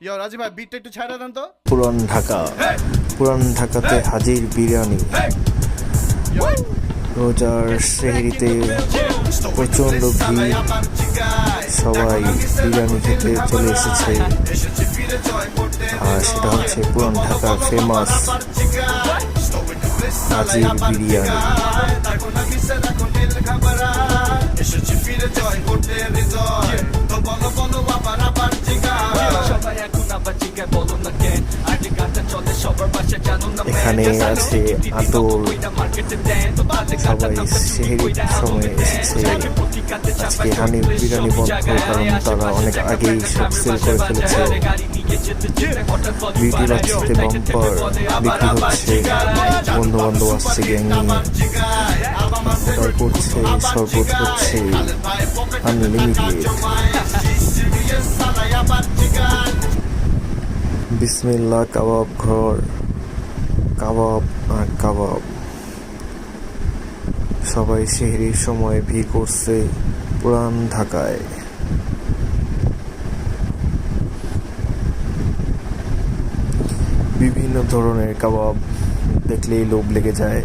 রাজি ভাই বিটটা একটু ছাড়া দেন তো। পুরান ঢাকা, পুরান ঢাকাতে হাজির বিরিয়ানি। রোজার সেহরিতে প্রচণ্ড ভিড়, সবাই বিরিয়ানি খেতে চলে এসেছে। আর সেটা হচ্ছে পুরান ঢাকার ফেমাস হাজির বিরিয়ানি। এখানে আছে আতর, সবাই সেহরির সময় এসেছে। আজকে হানিফ বিরিয়ানি বন্ধ, কারণ তারা অনেক আগেই সব সেল করে ফেলেছে। বিউটি লাচ্ছিতে বাম্পার বিক্রি হচ্ছে, বন্ধু বান্ধব আসছে গ্যাং নিয়ে, অর্ডার করছে, শরবত হচ্ছে আনলিমিটেড। বিসমিল্লাহ কাবাব ঘর, কাবাব আর কাবাব। সবাই সেহরির সময় ভিড় করছে পুরান ঢাকায়। বিভিন্ন ধরনের কাবাব দেখলেই লোভ লেগে যায়।